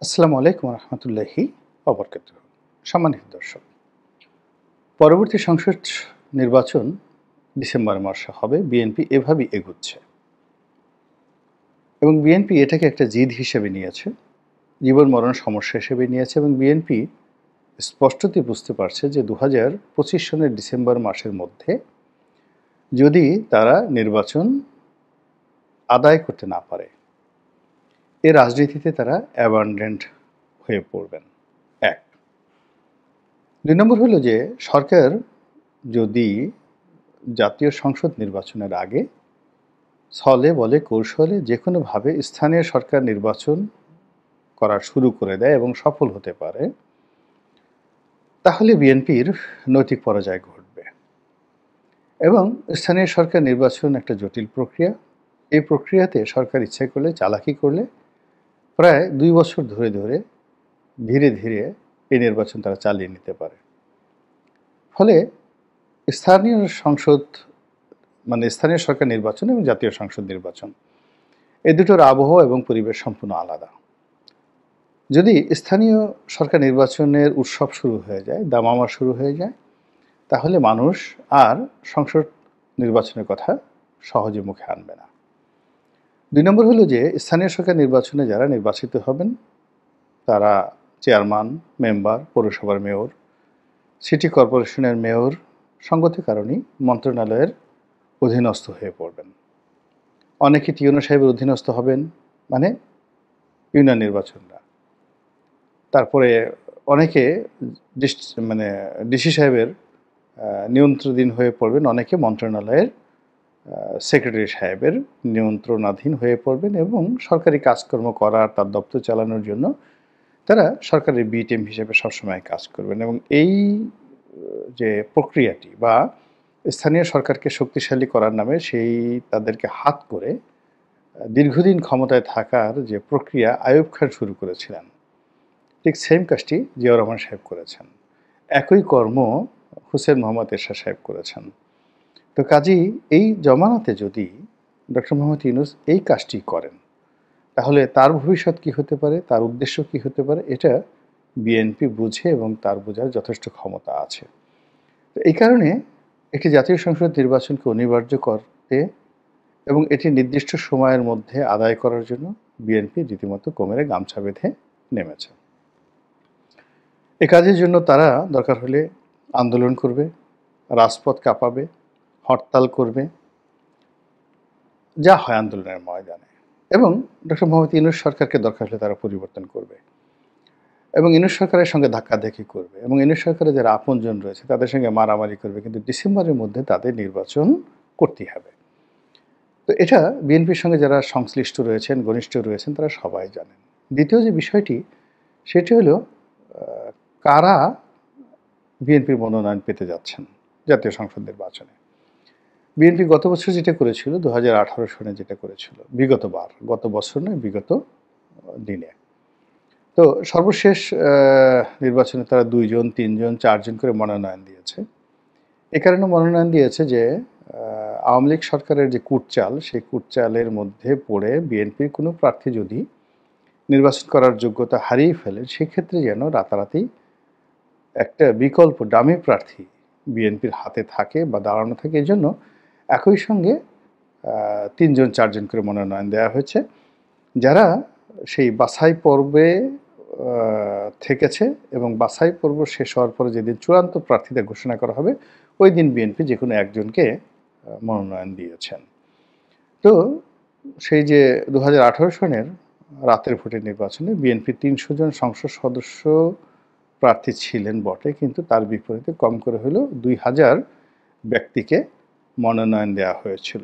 আসসালামু আলাইকুম রহমতুল্লাহি ওবরকাতুহু। সম্মানিত দর্শক, পরবর্তী সংসদ নির্বাচন ডিসেম্বর মাসে হবে। বিএনপি এভাবেই এগুচ্ছে এবং বিএনপি এটাকে একটা জিদ হিসেবে নিয়েছে, জীবন মরণ সমস্যা হিসেবে নিয়েছে এবং বিএনপি স্পষ্টতই বুঝতে পারছে যে 2025 সনের ডিসেম্বর মাসের মধ্যে যদি তারা নির্বাচন আদায় করতে না পারে, এ রাজনীতিতে তারা অ্যাবান্ডেন্ট হয়ে পড়বেন। এক, 2 নম্বর হলো যে সরকার যদি জাতীয় সংসদ নির্বাচনের আগে ছলে বলে কৌশলে যে কোনোভাবে স্থানীয় সরকার নির্বাচন করা শুরু করে দেয় এবং সফল হতে পারে, তাহলে বিএনপির নৈতিক পরাজয় ঘটবে। এবং স্থানীয় সরকার নির্বাচন একটা জটিল প্রক্রিয়া। এই প্রক্রিয়াতে সরকার ইচ্ছে করলে, চালাকি করলে প্রায় 2 বছর ধরে ধীরে ধীরে এই নির্বাচন তারা চালিয়ে নিতে পারে। ফলে স্থানীয় সংসদ স্থানীয় সরকার নির্বাচন এবং জাতীয় সংসদ নির্বাচন, এই দুটোর আবহাওয়া এবং পরিবেশ সম্পূর্ণ আলাদা। যদি স্থানীয় সরকার নির্বাচনের উৎসব শুরু হয়ে যায়, দামামা শুরু হয়ে যায়, তাহলে মানুষ আর সংসদ নির্বাচনের কথা সহজে মুখে আনবে না। 2 নম্বর হলো যে স্থানীয় সরকার নির্বাচনে যারা নির্বাচিত হবেন তারা চেয়ারম্যান, মেম্বার, পৌরসভার মেয়র, সিটি কর্পোরেশনের মেয়র সঙ্গত কারণেই মন্ত্রণালয়ের অধীনস্থ হয়ে পড়বেন। অনেকে টিউনো সাহেবের অধীনস্থ হবেন, মানে ইউনিয়ন নির্বাচনরা। তারপরে অনেকে ডিসি সাহেবের নিয়ন্ত্রণাধীন হয়ে পড়বেন, অনেকে মন্ত্রণালয়ের সেক্রেটারি সাহেবের নিয়ন্ত্রণাধীন হয়ে পড়বেন এবং সরকারি কাজকর্ম করার, তার দপ্তর চালানোর জন্য তারা সরকারের বি টিম হিসেবে সবসময় কাজ করবেন। এবং এই যে প্রক্রিয়াটি বা স্থানীয় সরকারকে শক্তিশালী করার নামে সেই তাদেরকে হাত করে দীর্ঘদিন ক্ষমতায় থাকার যে প্রক্রিয়া আইয়ুব খান শুরু করেছিলেন, ঠিক সেম কাজটি জিয়াউর রহমান সাহেব করেছেন। একই কর্ম হুসেন মোহাম্মদ এরশাদ সাহেব করেছেন। তো কাজেই এই জমানাতে যদি ডক্টর মোহাম্মদ ইউনূস এই কাজটি করেন, তাহলে তার ভবিষ্যৎ কী হতে পারে, তার উদ্দেশ্য কী হতে পারে, এটা বিএনপি বুঝে এবং তার বোঝার যথেষ্ট ক্ষমতা আছে। তো এই কারণে একটি জাতীয় সংসদ নির্বাচনকে অনিবার্য করতে এবং এটি নির্দিষ্ট সময়ের মধ্যে আদায় করার জন্য বিএনপি রীতিমতো কোমরে গামছা বেঁধে নেমেছে। এ কাজের জন্য তারা দরকার হলে আন্দোলন করবে, রাজপথ কাঁপাবে, হরতাল করবে, যা হয় আন্দোলনের ময়দানে। এবং ডক্টর মোহাম্মদ ইউনূস সরকারকে দরকার হলে তারা পরিবর্তন করবে এবং ইউনূস সরকারের সঙ্গে ধাক্কাধাক্কি করবে এবং ইউনূস সরকারের যারা আপনজন রয়েছে তাদের সঙ্গে মারামারি করবে, কিন্তু ডিসেম্বরের মধ্যে তাদের নির্বাচন করতেই হবে। তো এটা বিএনপির সঙ্গে যারা সংশ্লিষ্ট রয়েছেন, ঘনিষ্ঠ রয়েছেন, তারা সবাই জানেন। দ্বিতীয় যে বিষয়টি, সেটি হলো কারা বিএনপির মনোনয়ন পেতে যাচ্ছেন জাতীয় সংসদ নির্বাচনে। বিএনপি গত বছর যেটা করেছিল, 2018 সনে যেটা করেছিল, গত বছর নয়, বিগত দিনে। তো সর্বশেষ নির্বাচনে তারা 2 জন, 3 জন, 4 জন করে মনোনয়ন দিয়েছে। এ কারণে মনোনয়ন দিয়েছে যে আওয়ামী লীগ সরকারের যে কুটচাল, সেই কুটচালের মধ্যে পড়ে বিএনপির কোনো প্রার্থী যদি নির্বাচন করার যোগ্যতা হারিয়ে ফেলে, সেক্ষেত্রে যেন রাতারাতি একটা বিকল্প ডামি প্রার্থী বিএনপির হাতে থাকে বা দাঁড়ানো থাকে। এজন্য একই সঙ্গে 3 জন 4 জন করে মনোনয়ন দেওয়া হয়েছে। যারা সেই বাছাই পর্বে থেকেছে এবং বাছাই পর্ব শেষ হওয়ার পরে যেদিন চূড়ান্ত প্রার্থীদের ঘোষণা করা হবে, ওই দিন বিএনপি যে কোনো একজনকে মনোনয়ন দিয়েছেন। তো সেই যে 2018 সনের রাতের ভোটের নির্বাচনে বিএনপি 300 জন সংসদ সদস্য প্রার্থী ছিলেন বটে, কিন্তু তার বিপরীতে কম করে হলেও 2000 ব্যক্তিকে মনোনয়ন দেওয়া হয়েছিল।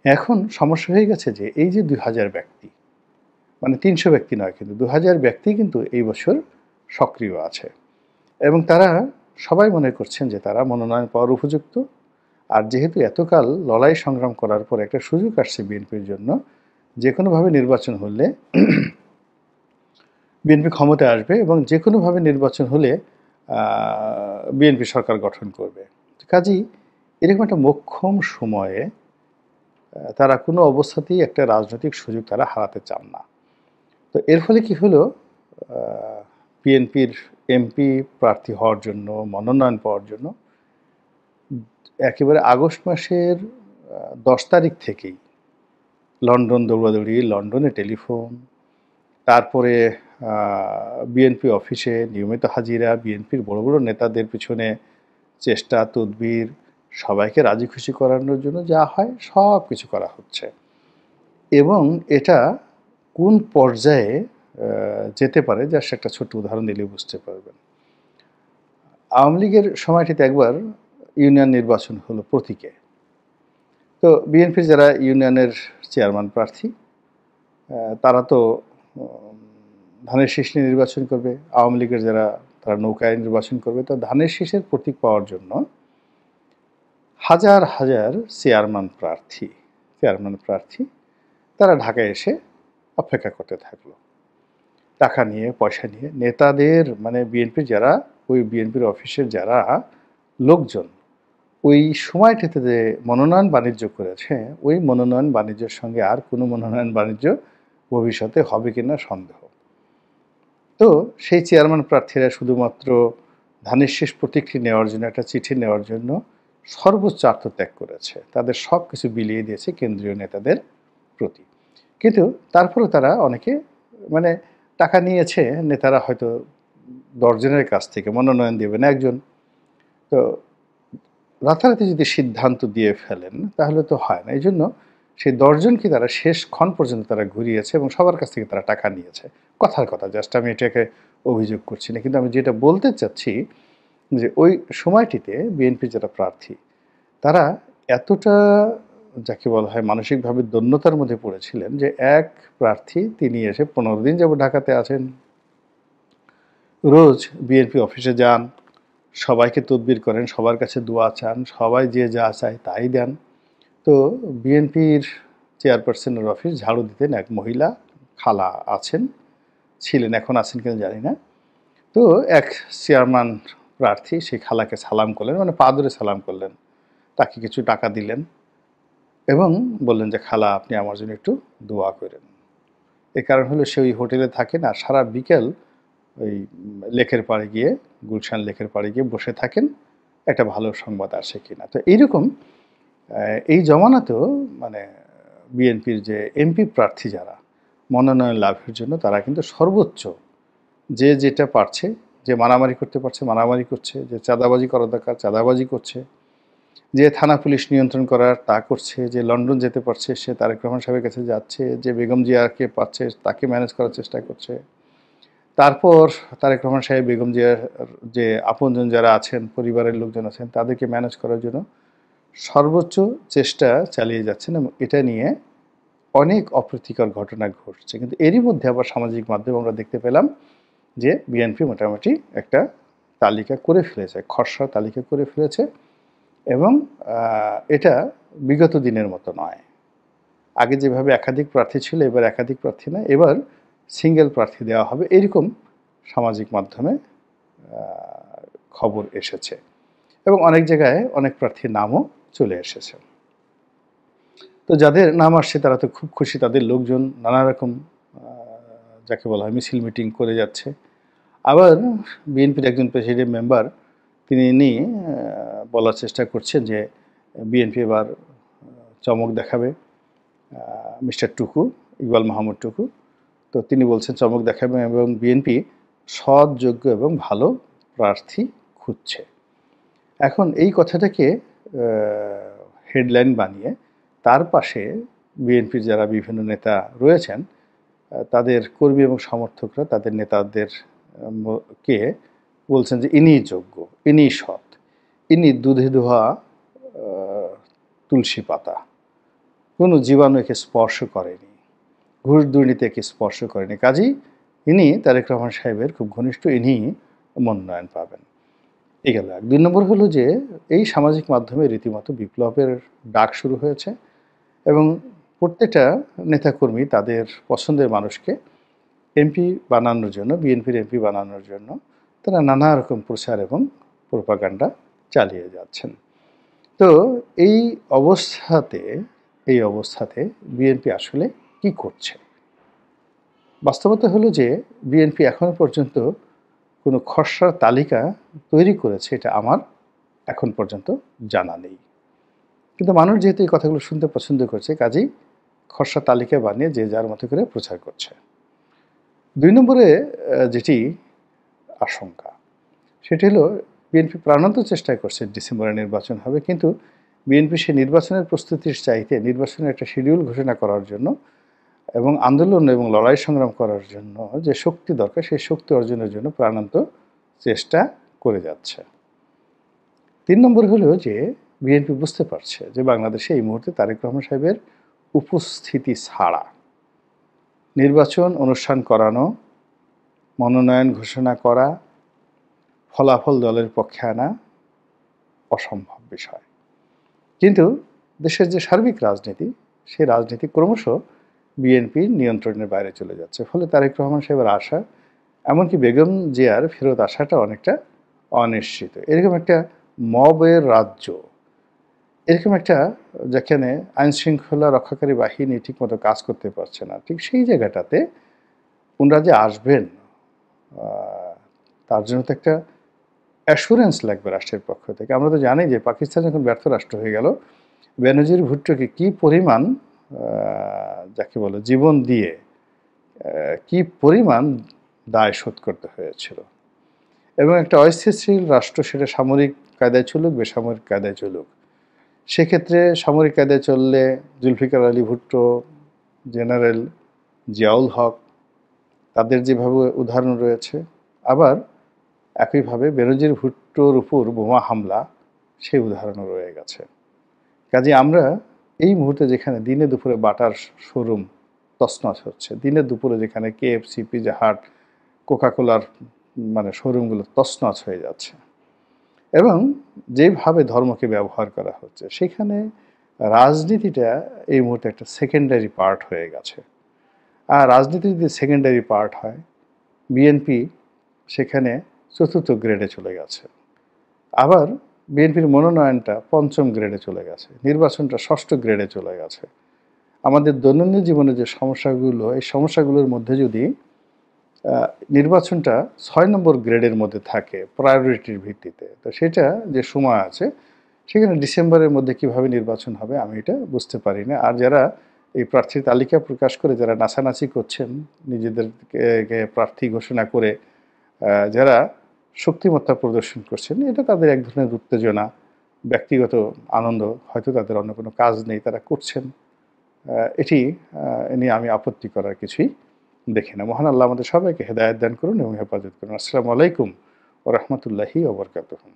এখন সমস্যা হয়ে গেছে যে এই যে 2000 ব্যক্তি, মানে 300 ব্যক্তি নয়, কিন্তু 2000 ব্যক্তি কিন্তু এই বছর সক্রিয় আছে এবং তারা সবাই মনে করছেন যে তারা মনোনয়ন পাওয়ার উপযুক্ত। আর যেহেতু এতকাল লড়াই সংগ্রাম করার পর একটা সুযোগ আসছে বিএনপির জন্য, যে কোনোভাবে নির্বাচন হলে বিএনপি ক্ষমতায় আসবে এবং যে কোনোভাবে নির্বাচন হলে বিএনপি সরকার গঠন করবে। কাজেই এরকম একটা মোক্ষম সময়ে তারা কোনো অবস্থাতেই একটা রাজনৈতিক সুযোগ তারা হারাতে চান না। তো এর ফলে কি হলো, বিএনপির এমপি প্রার্থী হওয়ার জন্য, মনোনয়ন পাওয়ার জন্য একেবারে আগস্ট মাসের 10 তারিখ থেকেই লন্ডন দৌড়াদৌড়ি, লন্ডনে টেলিফোন, তারপরে বিএনপি অফিসে নিয়মিত হাজিরা, বিএনপির বড় বড় নেতাদের পিছনে চেষ্টা তদবির, সবাইকে রাজি খুশি করানোর জন্য যা হয় সব কিছু করা হচ্ছে। এবং এটা কোন পর্যায়ে যেতে পারে যার একটা ছোট্ট উদাহরণ দিলে বুঝতে পারবেন। আওয়ামী লীগের সময়টিতে একবার ইউনিয়ন নির্বাচন হলো প্রতীকে। তো বিএনপির যারা ইউনিয়নের চেয়ারম্যান প্রার্থী তারা তো ধানের শীষ নিয়ে নির্বাচন করবে, আওয়ামী লীগের যারা তারা নৌকায় নির্বাচন করবে। তো ধানের শীষের প্রতীক পাওয়ার জন্য হাজার হাজার চেয়ারম্যান প্রার্থী তারা ঢাকায় এসে অপেক্ষা করতে থাকলো, টাকা নিয়ে পয়সা নিয়ে। নেতাদের মানে বিএনপির যারা ওই বিএনপির অফিসের যারা লোকজন ওই সময়টিতে যে মনোনয়ন বাণিজ্য করেছে, ওই মনোনয়ন বাণিজ্যের সঙ্গে আর কোনো মনোনয়ন বাণিজ্য ভবিষ্যতে হবে কিনা সন্দেহ। তো সেই চেয়ারম্যান প্রার্থীরা শুধুমাত্র ধানের শীষ প্রতীকটি নেওয়ার জন্য, একটা চিঠি নেওয়ার জন্য সর্বোচ্চ আত্মত্যাগ করেছে, তাদের সব কিছু বিলিয়ে দিয়েছে কেন্দ্রীয় নেতাদের প্রতি। কিন্তু তারপরেও তারা অনেকে মানে টাকা নিয়েছে, নেতারা হয়তো 10 জনের কাছ থেকে মনোনয়ন দেবেন একজন। তো রাতারাতি যদি সিদ্ধান্ত দিয়ে ফেলেন তাহলে তো হয় না। এই জন্য সেই 10 জনকে তারা শেষ ক্ষণ পর্যন্ত তারা ঘুরিয়েছে এবং সবার কাছ থেকে তারা টাকা নিয়েছে। কথার কথা, জাস্ট আমি এটাকে অভিযোগ করছি না, কিন্তু আমি যেটা বলতে চাচ্ছি যে ওই সময়টিতে বিএনপি যারা প্রার্থী তারা এতটা যাকে বলা হয় মানসিকভাবে দৈন্যতার মধ্যে পড়েছিলেন যে এক প্রার্থী তিনি এসে 15 দিন যাবত ঢাকাতে আছেন, রোজ বিএনপি অফিসে যান, সবাইকে তদবির করেন, সবার কাছে দোয়া চান, সবাই যে যা চায় তাই দেন। তো বিএনপির চেয়ারপারসনের অফিস ঝাড়ু দিতেন এক মহিলা খালা ছিলেন, এখন আছেন কিনা জানি না। তো এক চেয়ারম্যান প্রার্থী সেই খালাকে সালাম করলেন, মানে পা ধরে সালাম করলেন, তাকে কিছু টাকা দিলেন এবং বললেন যে খালা আপনি আমার জন্য একটু দোয়া করেন। এর কারণ হলো সে ওই হোটেলে থাকেন আর সারা বিকেল ওই লেকের পাড়ে গিয়ে, গুলশান লেকের পাড়ে গিয়ে বসে থাকেন একটা ভালো সংবাদ আসে কিনা। তো এইরকম এই জমানাতেও মানে বিএনপির যে এমপি প্রার্থী যারা মনোনয়ন লাভের জন্য তারা কিন্তু সর্বোচ্চ যে যেটা পারছে, যে মারামারি করতে পারছে মারামারি করছে, যে চাঁদাবাজি করা দরকার চাঁদাবাজি করছে, যে থানা পুলিশ নিয়ন্ত্রণ করার তা করছে, যে লন্ডন যেতে পারছে সে তারেক রহমান সাহেবের কাছে যাচ্ছে, যে বেগম জিয়াকে পাচ্ছে তাকে ম্যানেজ করার চেষ্টা করছে। তারপর তারেক রহমান সাহেব বেগম জিয়ার যে আপনজন যারা আছেন, পরিবারের লোকজন আছেন, তাদেরকে ম্যানেজ করার জন্য সর্বোচ্চ চেষ্টা চালিয়ে যাচ্ছেন এবং এটা নিয়ে অনেক অপ্রীতিকর ঘটনা ঘটছে। কিন্তু এরই মধ্যে আবার সামাজিক মাধ্যমে আমরা দেখতে পেলাম যে বিএনপি মোটামুটি একটা তালিকা করে ফেলেছে, খসড়া তালিকা করে ফেলেছে এবং এটা বিগত দিনের মতো নয়। আগে যেভাবে একাধিক প্রার্থী ছিল এবার একাধিক প্রার্থী না, এবার সিঙ্গেল প্রার্থী দেওয়া হবে, এরকম সামাজিক মাধ্যমে খবর এসেছে এবং অনেক জায়গায় অনেক প্রার্থীর নামও চলে এসেছে। তো যাদের নাম আসছে তারা তো খুব খুশি, তাদের লোকজন নানা রকম যাকে বলা হয় মিছিল মিটিং করে যাচ্ছে। আবার বিএনপির একজন প্রেসিডেন্ট মেম্বার তিনি বলার চেষ্টা করছেন যে বিএনপি এবার চমক দেখাবে, মিস্টার টুকু, ইকবাল মাহমুদ টুকু। তো তিনি বলছেন চমক দেখাবে এবং বিএনপি সৎ, যোগ্য এবং ভালো প্রার্থী খুঁজছে। এখন এই কথাটাকে হেডলাইন বানিয়ে তার পাশে বিএনপির যারা বিভিন্ন নেতা রয়েছেন তাদের কর্মী এবং সমর্থকরা তাদের নেতাদের কে বলছেন যে ইনিই যোগ্য, ইনিই সৎ, ইনি দুধে ধোয়া তুলসী পাতা, কোনো জীবাণু একে স্পর্শ করেনি, ঘুষ দুর্নীতি একে স্পর্শ করেনি, কাজেই ইনি তারেক রহমান সাহেবের খুব ঘনিষ্ঠ, ইনি মনোনয়ন পাবেন। এই গেল এক। 2 নম্বর হলো যে এই সামাজিক মাধ্যমে রীতিমতো বিপ্লবের ডাক শুরু হয়েছে এবং প্রত্যেকটা নেতাকর্মী তাদের পছন্দের মানুষকে এমপি বানানোর জন্য, বিএনপির এমপি বানানোর জন্য তারা নানা রকম প্রচার এবং প্রোপাগান্ডা চালিয়ে যাচ্ছেন। তো এই অবস্থাতে বিএনপি আসলে কি করছে? বাস্তবতা হলো যে বিএনপি এখনো পর্যন্ত কোনো খসড়া তালিকা তৈরি করেছে এটা আমার এখন পর্যন্ত জানা নেই। কিন্তু মানুষ যেহেতু এই কথাগুলো শুনতে পছন্দ করছে, কাজেই খসড়া তালিকা বানিয়ে যে যার মতো করে প্রচার করছে। ২ নম্বরে যেটি আশঙ্কা, সেটি হলো বিএনপি প্রাণান্ত চেষ্টা করছে ডিসেম্বরে নির্বাচন হবে, কিন্তু বিএনপি সেই নির্বাচনের প্রস্তুতির চাইতে নির্বাচনের একটা শিডিউল ঘোষণা করার জন্য এবং আন্দোলন এবং লড়াই সংগ্রাম করার জন্য যে শক্তি দরকার, সেই শক্তি অর্জনের জন্য প্রাণান্ত চেষ্টা করে যাচ্ছে। ৩ নম্বর হলো যে বিএনপি বুঝতে পারছে যে বাংলাদেশে এই মুহূর্তে তারেক রহমান সাহেবের উপস্থিতি ছাড়া নির্বাচন অনুষ্ঠান করানো, মনোনয়ন ঘোষণা করা, ফলাফল দলের পক্ষে আনা অসম্ভব বিষয়। কিন্তু দেশের যে সার্বিক রাজনীতি, সেই রাজনীতি ক্রমশ বিএনপির নিয়ন্ত্রণের বাইরে চলে যাচ্ছে। ফলে তারেক রহমান সাহেবের আশা, এমনকি বেগম জিয়ার ফেরত আসাটা অনেকটা অনিশ্চিত। এরকম একটা মবের রাজ্য, এরকম একটা যেখানে আইনশৃঙ্খলা রক্ষাকারী বাহিনী ঠিকমতো কাজ করতে পারছে না, ঠিক সেই জায়গাটাতে ওনারা যে আসবেন, তার জন্য তো একটা অ্যাসুরেন্স লাগবে রাষ্ট্রের পক্ষ থেকে। আমরা তো জানি যে পাকিস্তান যখন ব্যর্থ রাষ্ট্র হয়ে গেল, বেনজির ভুট্টোকে কী পরিমাণ যাকে বলে জীবন দিয়ে কী পরিমাণ দায় শোধ করতে হয়েছিল। এবং একটা অস্থিতিশীল রাষ্ট্র, সেটা সামরিক কায়দায় চলুক বেসামরিক কায়দায় চলুক, সেক্ষেত্রে সামরিক কায়দায় চললে জুলফিকার আলী ভুট্টো, জেনারেল জিয়াউল হক, তাদের যেভাবে উদাহরণ রয়েছে, আবার একইভাবে বেনজির ভুট্টোর উপর বোমা হামলা, সেই উদাহরণও রয়ে গেছে। কাজে আমরা এই মুহূর্তে যেখানে দিনে দুপুরে বাটার শোরুম তছনছ হচ্ছে, দিনে দুপুরে যেখানে কেএফসি, পিৎজা হাট, কোকাকোলার মানে শোরুমগুলো তছনছ হয়ে যাচ্ছে, এবং যেভাবে ধর্মকে ব্যবহার করা হচ্ছে, সেখানে রাজনীতিটা এই মুহূর্তে একটা সেকেন্ডারি পার্ট হয়ে গেছে। আর রাজনীতি যদি সেকেন্ডারি পার্ট হয়, বিএনপি সেখানে চতুর্থ গ্রেডে চলে গেছে। আবার বিএনপির মনোনয়নটা পঞ্চম গ্রেডে চলে গেছে, নির্বাচনটা ষষ্ঠ গ্রেডে চলে গেছে। আমাদের দৈনন্দিন জীবনে যে সমস্যাগুলো, এই সমস্যাগুলোর মধ্যে যদি নির্বাচনটা ৬ নম্বর গ্রেডের মধ্যে থাকে প্রায়োরিটির ভিত্তিতে, তো সেটা যে সময় আছে, সেখানে ডিসেম্বরের মধ্যে কিভাবে নির্বাচন হবে আমি এটা বুঝতে পারি না। আর যারা এই প্রার্থীর তালিকা প্রকাশ করে যারা নাচানাচি করছেন, নিজেদেরকে প্রার্থী ঘোষণা করে যারা শক্তিমত্তা প্রদর্শন করছেন, এটা তাদের এক ধরনের উত্তেজনা, ব্যক্তিগত আনন্দ, হয়তো তাদের অন্য কোনো কাজ নেই, তারা করছেন। এটি নিয়ে আমি আপত্তি করার কিছুই দেখি না। মহান আল্লাহ আমাদের সবাইকে হেদায়েত দান করুন এবং হেফাজত করুন। আসসালামু আলাইকুম ওয়া রাহমাতুল্লাহি ওয়া বারাকাতুহু।